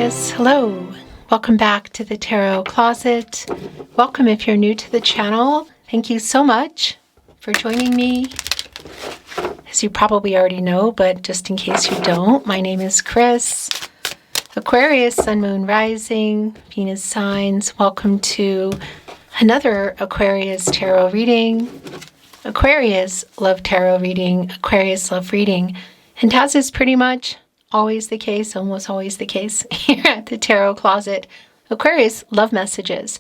Aquarius, hello. Welcome back to the Tarot Closet. Welcome if you're new to the channel. Thank you so much for joining me. As you probably already know, but just in case you don't, my name is Chris. Aquarius, Sun, Moon, Rising, Venus signs. Welcome to another Aquarius tarot reading. Aquarius love tarot reading. Aquarius love reading. And as is pretty much always the case, almost always the case here at the Tarot Closet, Aquarius love messages.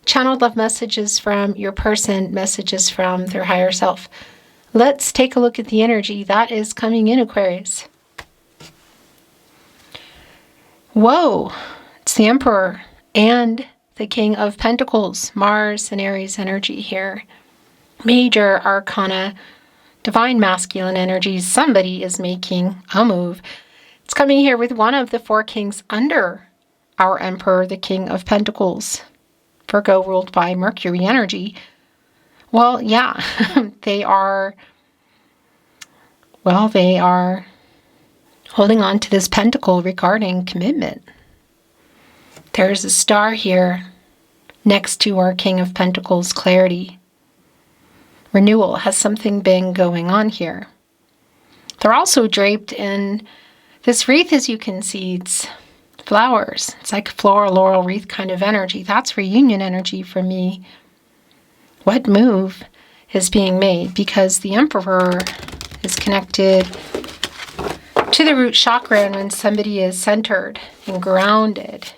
Channeled love messages from your person, messages from their higher self. Let's take a look at the energy that is coming in, Aquarius. Whoa, it's the Emperor and the King of Pentacles, Mars and Aries energy here. Major arcana, divine masculine energies. Somebody is making a move. It's coming here with one of the four kings under our Emperor, the King of Pentacles. Virgo ruled by Mercury energy. Well, yeah, they are holding on to this pentacle regarding commitment. There's a star here next to our King of Pentacles, clarity. Renewal. Has something been going on here? They're also draped in this wreath, as you can see. It's flowers. It's like a floral laurel wreath kind of energy. That's reunion energy for me. What move is being made? Because the Emperor is connected to the root chakra, and when somebody is centered and grounded,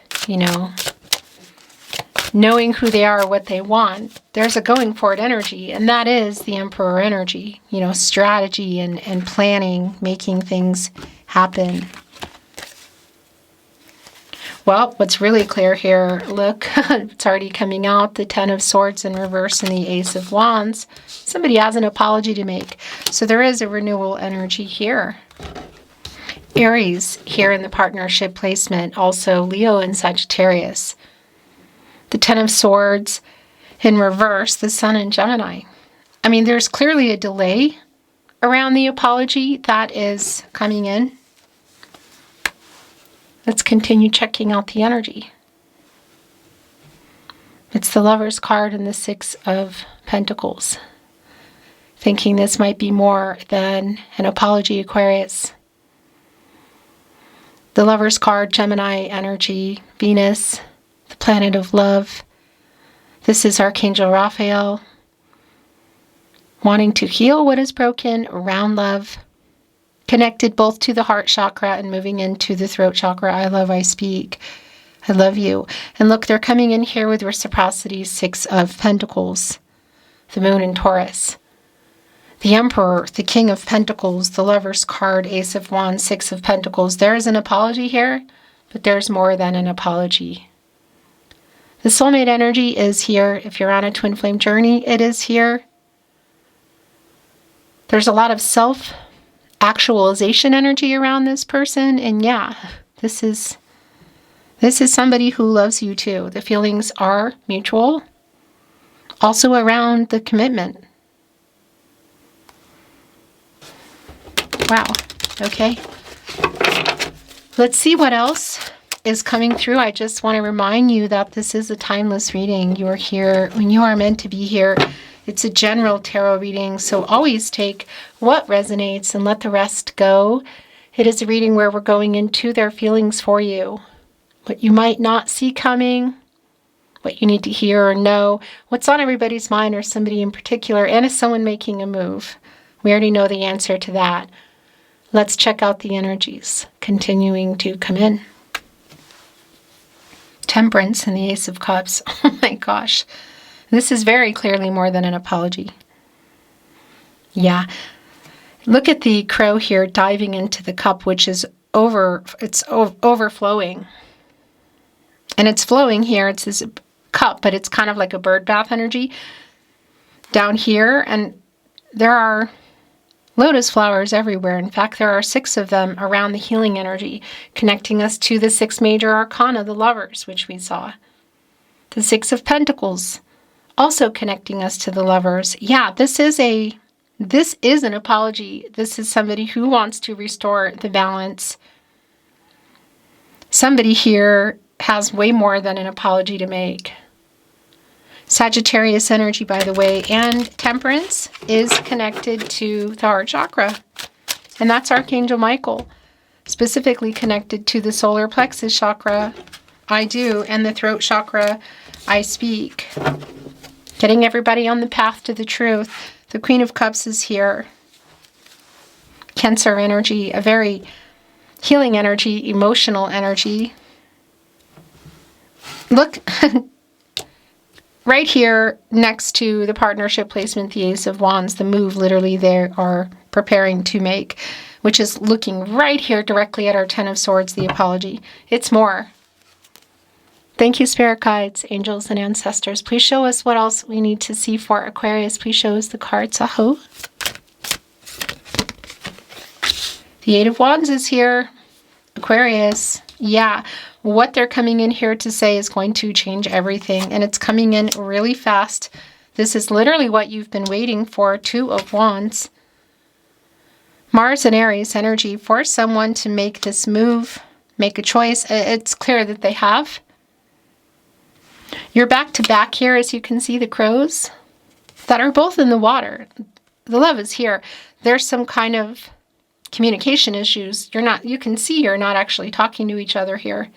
knowing who they are, what they want, there's a going for it energy, and that is the Emperor energy, strategy and planning, making things happen. Well, what's really clear here, look, it's already coming out, the Ten of Swords in reverse and the Ace of Wands. Somebody has an apology to make. So there is a renewal energy here. Aries here in the partnership placement, also Leo and Sagittarius. The Ten of Swords in reverse, the Sun in Gemini. I mean, there's clearly a delay around the apology that is coming in. Let's continue checking out the energy. It's the Lover's card and the Six of Pentacles. Thinking this might be more than an apology, Aquarius. The Lover's card, Gemini energy, Venus, the planet of love. This is Archangel Raphael, wanting to heal what is broken around love, connected both to the heart chakra and moving into the throat chakra. I love, I speak. I love you. And look, they're coming in here with reciprocity, Six of Pentacles, the Moon in Taurus. The Emperor, the King of Pentacles, the Lover's card, Ace of Wands, Six of Pentacles. There is an apology here, but there's more than an apology. The soulmate energy is here. If you're on a twin flame journey, it is here. There's a lot of self-actualization energy around this person. And yeah, this is somebody who loves you too. The feelings are mutual. Also around the commitment. Wow. Okay. Let's see what else is coming through. I just want to remind you that this is a timeless reading. You are here when you are meant to be here. It's a general tarot reading, so always take what resonates and let the rest go. It is a reading where we're going into their feelings for you. What you might not see coming, what you need to hear or know, what's on everybody's mind or somebody in particular, and is someone making a move? We already know the answer to that. Let's check out the energies continuing to come in. Temperance and the Ace of Cups. Oh my gosh. This is very clearly more than an apology. Yeah. Look at the crow here diving into the cup, which is overflowing. And it's flowing here. It's this cup, but it's kind of like a bird bath energy down here. And there are lotus flowers everywhere. In fact, there are 6 of them around the healing energy, connecting us to the 6 major arcana, the lovers, which we saw. The 6 of Pentacles, also connecting us to the lovers. Yeah, this is an apology. This is somebody who wants to restore the balance Somebody here has way more than an apology to make. Sagittarius energy, by the way, and Temperance is connected to the heart chakra. And that's Archangel Michael, specifically connected to the solar plexus chakra, I do, and the throat chakra, I speak. Getting everybody on the path to the truth. The Queen of Cups is here. Cancer energy, a very healing energy, emotional energy. Look, right here next to the partnership placement, the Ace of Wands, the move literally they are preparing to make, which is looking right here directly at our Ten of Swords, the apology. It's more. Thank you, spirit guides, angels, and ancestors. Please show us what else we need to see for Aquarius. Please show us the cards. Aho. The Eight of Wands is here. Aquarius. Yeah. What they're coming in here to say is going to change everything. And it's coming in really fast. This is literally what you've been waiting for. Two of Wands. Mars and Aries energy. For someone to make this move, make a choice. It's clear that they have. You're back to back here, as you can see the crows that are both in the water. The love is here. There's some kind of communication issues. You can see you're not actually talking to each other here.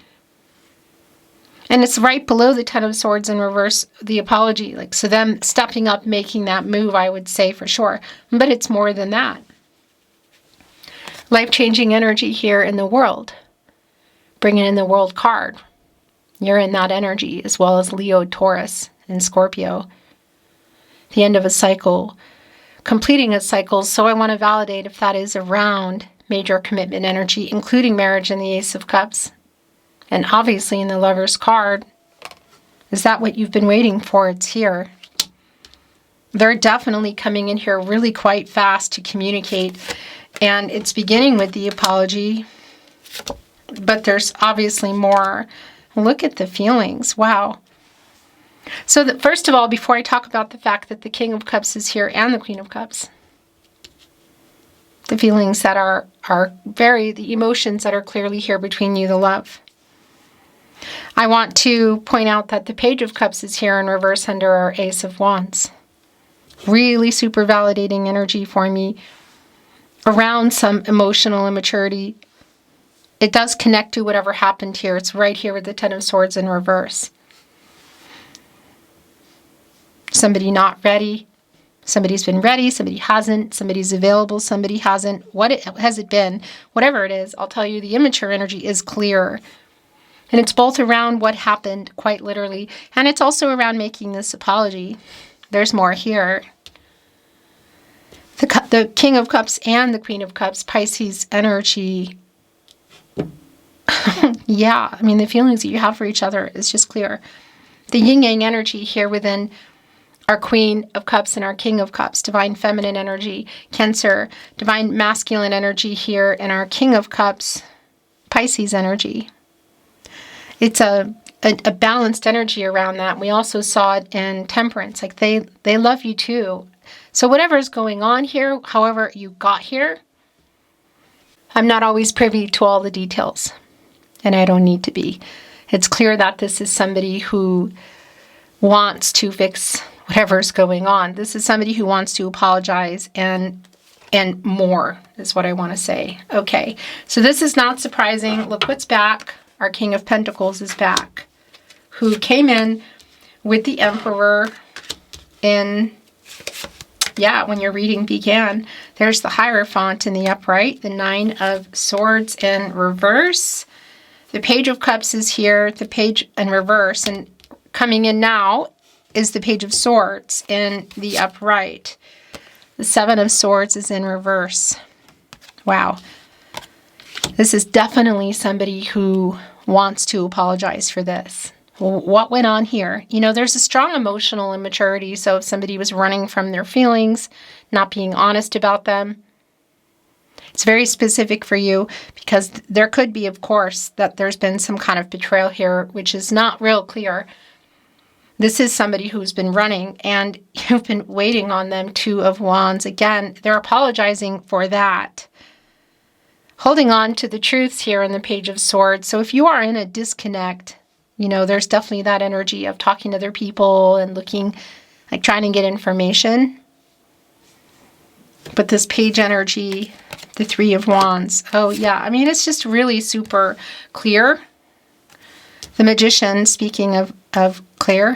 And it's right below the Ten of Swords in reverse, the apology. So them stepping up, making that move, I would say for sure. But it's more than that. Life-changing energy here in the world. Bringing in the World card. You're in that energy, as well as Leo, Taurus, and Scorpio. The end of a cycle. Completing a cycle, so I want to validate if that is around major commitment energy, including marriage and the Ace of Cups. And obviously in the Lover's card, is that what you've been waiting for? It's here. They're definitely coming in here really quite fast to communicate. And it's beginning with the apology, but there's obviously more. Look at the feelings. Wow. So first of all, before I talk about the fact that the King of Cups is here and the Queen of Cups, the feelings that are the emotions that are clearly here between you, the love. I want to point out that the Page of Cups is here in reverse under our Ace of Wands. Really super validating energy for me around some emotional immaturity. It does connect to whatever happened here. It's right here with the Ten of Swords in reverse. Somebody not ready. Somebody's been ready. Somebody hasn't. Somebody's available. Somebody hasn't. Has it been? Whatever it is, I'll tell you the immature energy is clear. And it's both around what happened, quite literally. And it's also around making this apology. There's more here. The King of Cups and the Queen of Cups, Pisces energy. Yeah, I mean, the feelings that you have for each other is just clear. The yin-yang energy here within our Queen of Cups and our King of Cups, divine feminine energy, Cancer, divine masculine energy here, and our King of Cups, Pisces energy. It's a balanced energy around that. We also saw it in Temperance. Like they love you too. So whatever is going on here, however you got here, I'm not always privy to all the details. And I don't need to be. It's clear that this is somebody who wants to fix whatever's going on. This is somebody who wants to apologize and more is what I want to say. Okay, so this is not surprising. Look what's back. Our King of Pentacles is back, who came in with the Emperor in, when your reading began. There's the Hierophant in the upright, the Nine of Swords in reverse. The Page of Cups is here, the Page in reverse, and coming in now is the Page of Swords in the upright. The Seven of Swords is in reverse. Wow. This is definitely somebody who wants to apologize for this. What went on here? You know, there's a strong emotional immaturity, so if somebody was running from their feelings, not being honest about them, it's very specific for you because there could be, of course, that there's been some kind of betrayal here, which is not real clear. This is somebody who's been running and you've been waiting on them. Two of Wands. Again, they're apologizing for that. holding on to the truths here in the Page of Swords. So if you are in a disconnect, you know, there's definitely that energy of talking to other people and looking, like trying to get information. But this page energy, the Three of Wands. Oh yeah, I mean, it's just really super clear. The Magician, speaking of clear,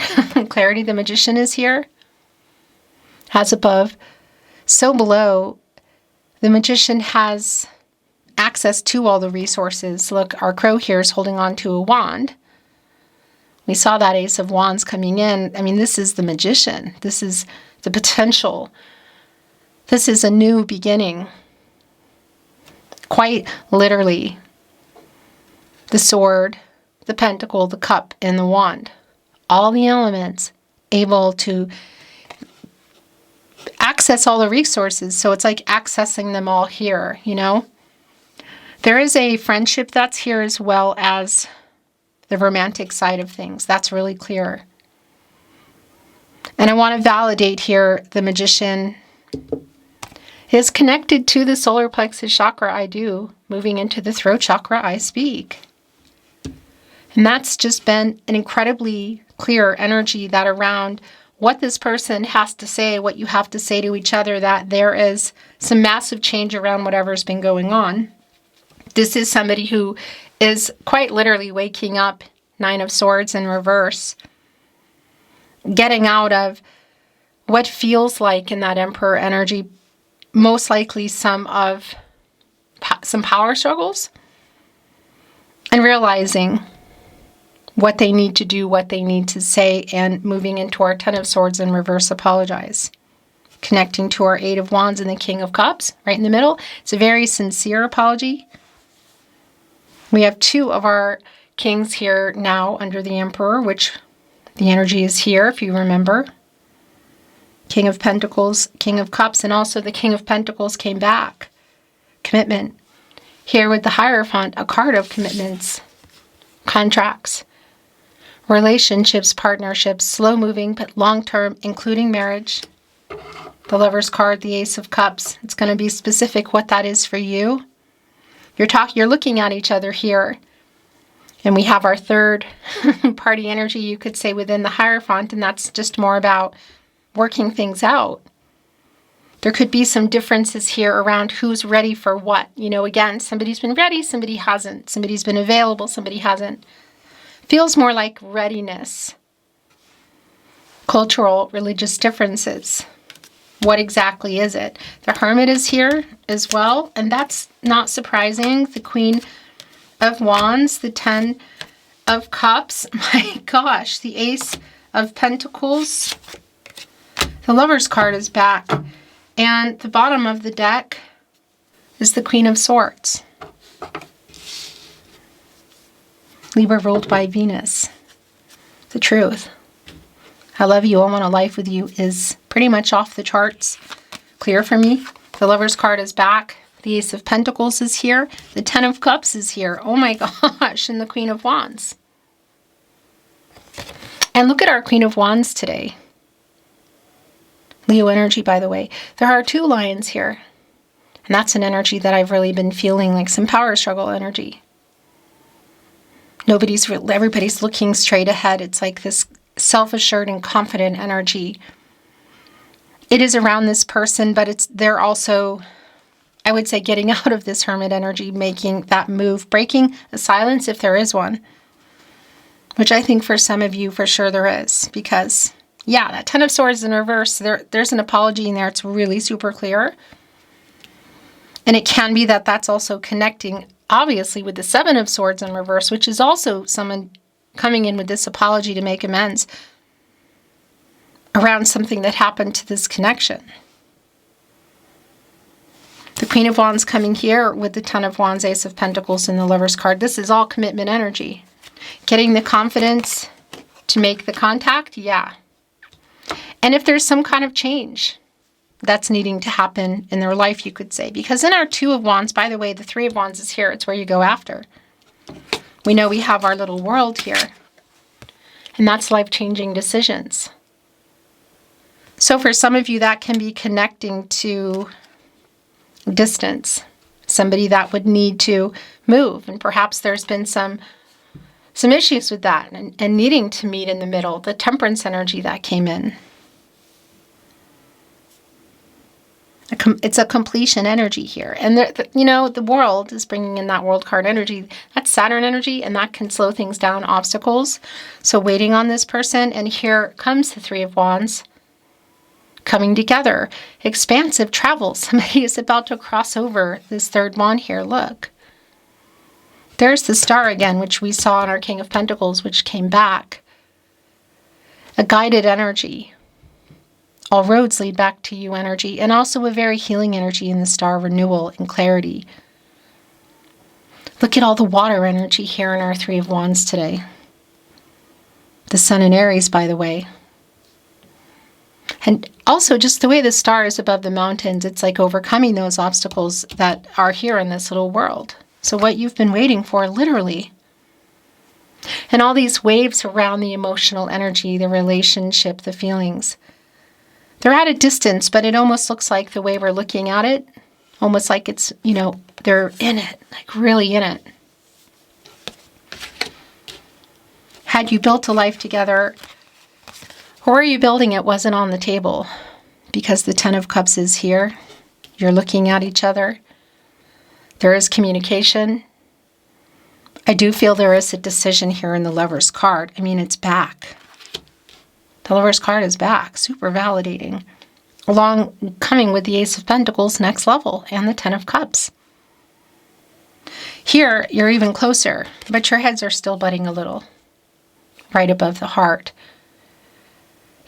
clarity, the Magician is here. As above, so below. The Magician has access to all the resources. Look, our crow here is holding on to a wand. We saw that Ace of Wands coming in. I mean, this is the Magician. This is the potential. This is a new beginning. Quite literally. The sword, the pentacle, the cup, and the wand. All the elements able to access all the resources. So it's like accessing them all here, you know. There is a friendship that's here as well as the romantic side of things. That's really clear. And I want to validate here, the Magician is connected to the solar plexus chakra, I do. Moving into the throat chakra, I speak. And that's just been an incredibly clear energy that around what this person has to say, what you have to say to each other, that there is some massive change around whatever's been going on. This is somebody who is quite literally waking up, Nine of Swords in reverse, getting out of what feels like in that Emperor energy, most likely some power struggles, and realizing what they need to do, what they need to say, and moving into our Ten of Swords in reverse, apologize. Connecting to our Eight of Wands and the King of Cups, right in the middle. It's a very sincere apology. We have two of our kings here now under the Emperor, which the energy is here, if you remember. King of Pentacles, King of Cups, and also the King of Pentacles came back. Commitment. Here with the Hierophant, a card of commitments, contracts, relationships, partnerships, slow-moving but long-term, including marriage. The Lover's card, the Ace of Cups. It's going to be specific what that is for you. You're looking at each other here. And we have our third party energy, you could say, within the Hierophant, and that's just more about working things out. There could be some differences here around who's ready for what. You know, again, somebody's been ready, somebody hasn't. Somebody's been available, somebody hasn't. Feels more like readiness. Cultural, religious differences. What exactly is it? The Hermit is here as well, and that's not surprising. The Queen of Wands, the Ten of Cups. My gosh, the Ace of Pentacles. The Lover's card is back. And the bottom of the deck is the Queen of Swords. Libra ruled by Venus. The truth. I love you, I want a life with you is pretty much off the charts. Clear for me. The Lover's card is back. The Ace of Pentacles is here. The Ten of Cups is here. Oh my gosh. And the Queen of Wands. And look at our Queen of Wands today. Leo energy, by the way. There are two lions here. And that's an energy that I've really been feeling, like some power struggle energy. Everybody's looking straight ahead. It's like this self-assured and confident energy. It is around this person, but they're also, I would say, getting out of this Hermit energy, making that move, breaking a silence if there is one. Which I think for some of you, for sure there is. Because, yeah, that Ten of Swords in reverse, there's an apology in there. It's really super clear. And it can be that that's also connecting, obviously, with the Seven of Swords in reverse, which is also someone coming in with this apology to make amends around something that happened to this connection. The Queen of Wands coming here with the Ten of Wands, Ace of Pentacles, and the Lover's card. This is all commitment energy. Getting the confidence to make the contact, yeah. And if there's some kind of change that's needing to happen in their life, you could say. Because in our Two of Wands, by the way, the Three of Wands is here. It's where you go after. We know we have our little world here. And that's life-changing decisions. So for some of you, that can be connecting to distance, somebody that would need to move. And perhaps there's been some issues with that and needing to meet in the middle. The temperance energy that came in. It's a completion energy here. And, the world is bringing in that world card energy. That's Saturn energy, and that can slow things down, obstacles. So waiting on this person, and here comes the Three of Wands. Coming together. Expansive travel. Somebody is about to cross over this third wand here. Look. There's the star again, which we saw in our King of Pentacles, which came back. A guided energy. All roads lead back to you energy, and also a very healing energy in the star, renewal and clarity. Look at all the water energy here in our Three of Wands today. The Sun in Aries, by the way. And also just the way the star is above the mountains, it's like overcoming those obstacles that are here in this little world. So what you've been waiting for, literally. And all these waves around the emotional energy, the relationship, the feelings. They're at a distance, but it almost looks like the way we're looking at it, almost like it's, they're in it, like really in it. Had you built a life together, or were you building it wasn't on the table, because the Ten of Cups is here. You're looking at each other. There is communication. I do feel there is a decision here in the Lover's card. I mean, it's back. The Lover's card is back, super validating. Coming with the Ace of Pentacles, next level, and the Ten of Cups. Here, you're even closer, but your heads are still butting a little, right above the heart.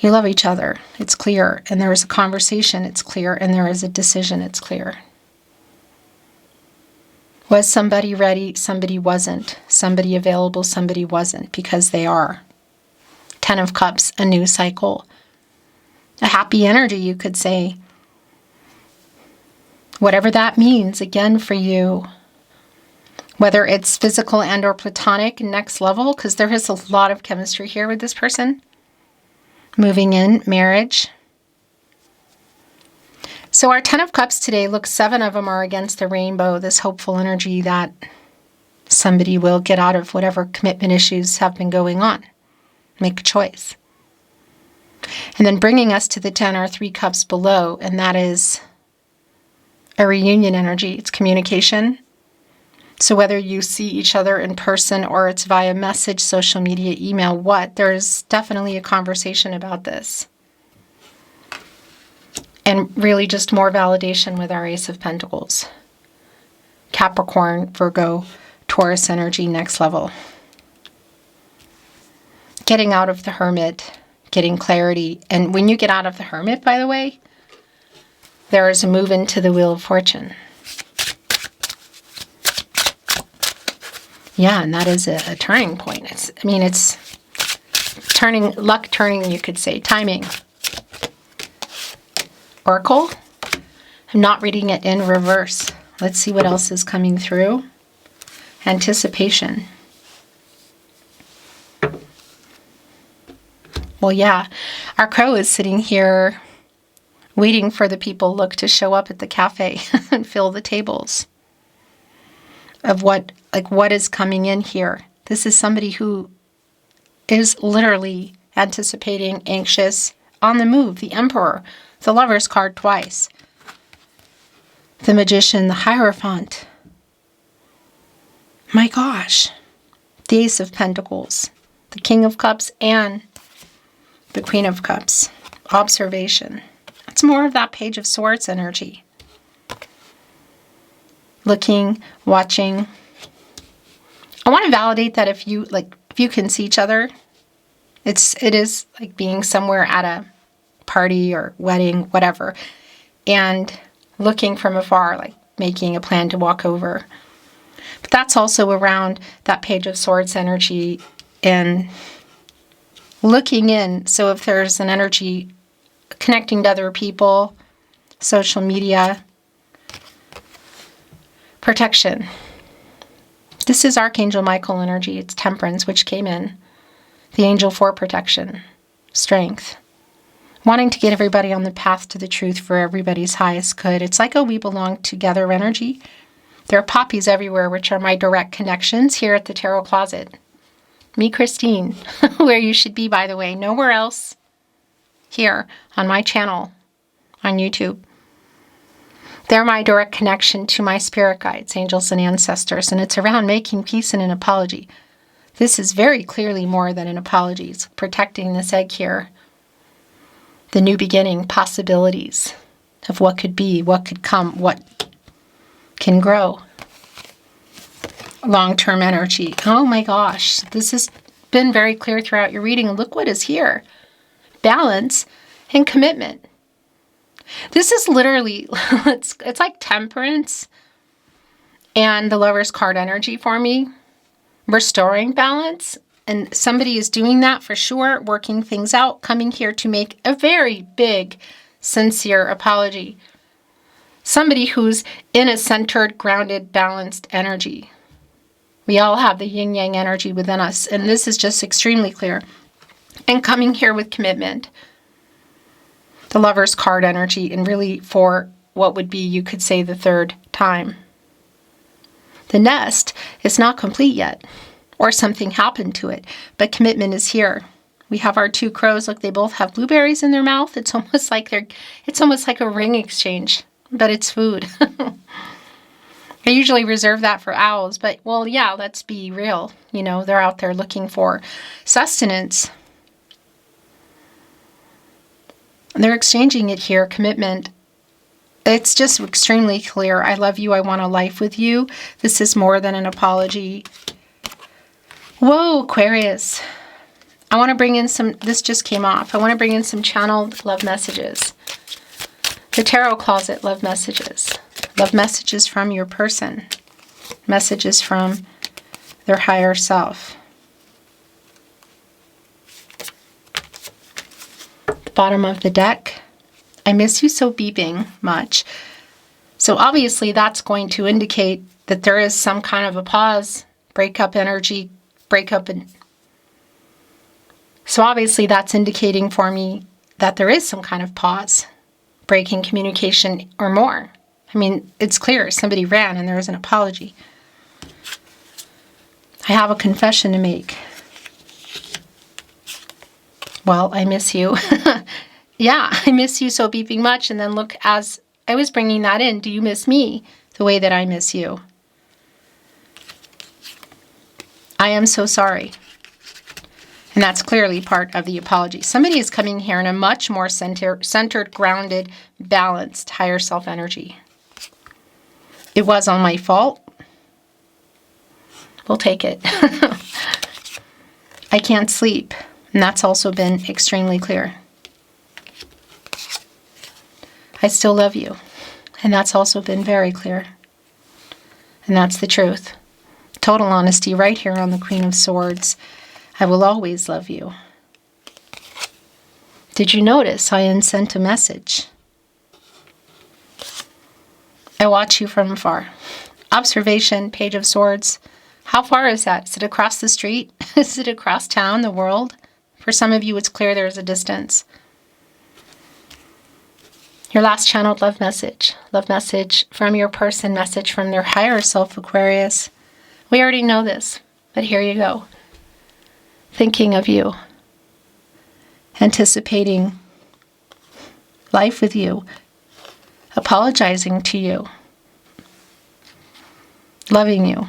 You love each other, it's clear, and there is a conversation, it's clear, and there is a decision, it's clear. Was somebody ready? Somebody wasn't. Somebody available? Somebody wasn't, because they are. Ten of Cups, a new cycle. A happy energy, you could say. Whatever that means, again, for you. Whether it's physical and or platonic, next level, because there is a lot of chemistry here with this person. Moving in, marriage. So our Ten of Cups today, look, 7 of them are against the rainbow, this hopeful energy that somebody will get out of whatever commitment issues have been going on. Make a choice. And then bringing us to the 10 are 3 cups below, and that is a reunion energy. It's communication. So whether you see each other in person or it's via message, social media, email, there's definitely a conversation about this. And really just more validation with our Ace of Pentacles. Capricorn, Virgo, Taurus energy, next level. Getting out of the Hermit, getting clarity. And when you get out of the Hermit, by the way, there is a move into the Wheel of Fortune. Yeah, and that is a turning point. It's turning, luck turning, you could say, timing. Oracle. I'm not reading it in reverse. Let's see what else is coming through. Anticipation. Well, yeah, our crow is sitting here waiting for the people, look, to show up at the cafe and fill the tables of what is coming in here. This is somebody who is literally anticipating, anxious, on the move. The Emperor, the Lover's card twice. The Magician, the Hierophant. My gosh. The Ace of Pentacles, the King of Cups, and the Queen of Cups. Observation. It's more of that Page of Swords energy. Looking, watching. I want to validate that if you can see each other, it is like being somewhere at a party or wedding, whatever, and looking from afar, like making a plan to walk over. But that's also around that Page of Swords energy and looking in. So if there's an energy connecting to other people, social media, protection. This is Archangel Michael energy. It's temperance, which came in. The angel for protection, strength. Wanting to get everybody on the path to the truth for everybody's highest good. It's like a we belong together energy. There are poppies everywhere, which are my direct connections here at the Tarot Closet. Me, Christine, where you should be, by the way. Nowhere else. Here on my channel on YouTube. They're my direct connection to my spirit guides, angels, and ancestors, and it's around making peace and an apology. This is very clearly more than an apology. It's protecting this egg here. The new beginning, possibilities of what could be, what could come, what can grow. Long-term energy. Oh my gosh, this has been very clear throughout your reading. Look what is here. Balance and commitment. This is literally, it's like temperance and the Lover's card energy for me. Restoring balance. And somebody is doing that for sure, working things out, coming here to make a very big, sincere apology. Somebody who's in a centered, grounded, balanced energy. We all have the yin-yang energy within us, and this is just extremely clear. And coming here with commitment. The Lover's card energy, and really for what would be, you could say, the third time. The nest is not complete yet, or something happened to it, but commitment is here. We have our two crows. Look, they both have blueberries in their mouth. It's almost like a ring exchange, but it's food. I usually reserve that for owls, but, well, yeah, let's be real. You know, they're out there looking for sustenance. They're exchanging it here, commitment. It's just extremely clear. I love you. I want a life with you. This is more than an apology. Whoa, Aquarius. I want to bring in some, this just came off. I want to bring in some channeled love messages. The Tarot Closet love messages. Love messages from your person. Messages from their higher self. The bottom of the deck. I miss you so beeping much. So obviously that's going to indicate that there is some kind of a pause, breakup energy, breakup. So obviously that's indicating for me that there is some kind of pause, breaking communication or more. I mean, it's clear somebody ran and there was an apology. I have a confession to make. Well, I miss you. Yeah, I miss you so beeping much. And then look, as I was bringing that in, do you miss me the way that I miss you? I am so sorry. And that's clearly part of the apology. Somebody is coming here in a much more centered, grounded, balanced, higher self energy. It was all my fault. We'll take it. I can't sleep. And that's also been extremely clear. I still love you. And that's also been very clear. And that's the truth. Total honesty right here on the Queen of Swords. I will always love you. Did you notice I sent a message? I watch you from afar. Observation, Page of Swords. How far is that? Is it across the street? Is it across town, the world? For some of you, it's clear there's a distance. Your last channeled love message from your person, message from their higher self, Aquarius. We already know this, but here you go. Thinking of you, anticipating life with you, apologizing to you, loving you.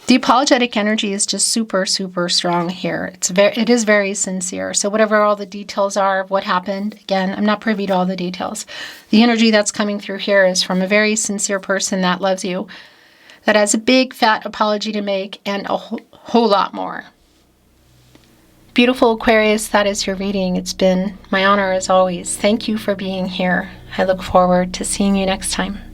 The apologetic energy is just super, super strong here. It is very sincere. So whatever all the details are of what happened, again, I'm not privy to all the details. The energy that's coming through here is from a very sincere person that loves you, that has a big, fat apology to make, and a whole lot more. Beautiful Aquarius, that is your reading. It's been my honor as always. Thank you for being here. I look forward to seeing you next time.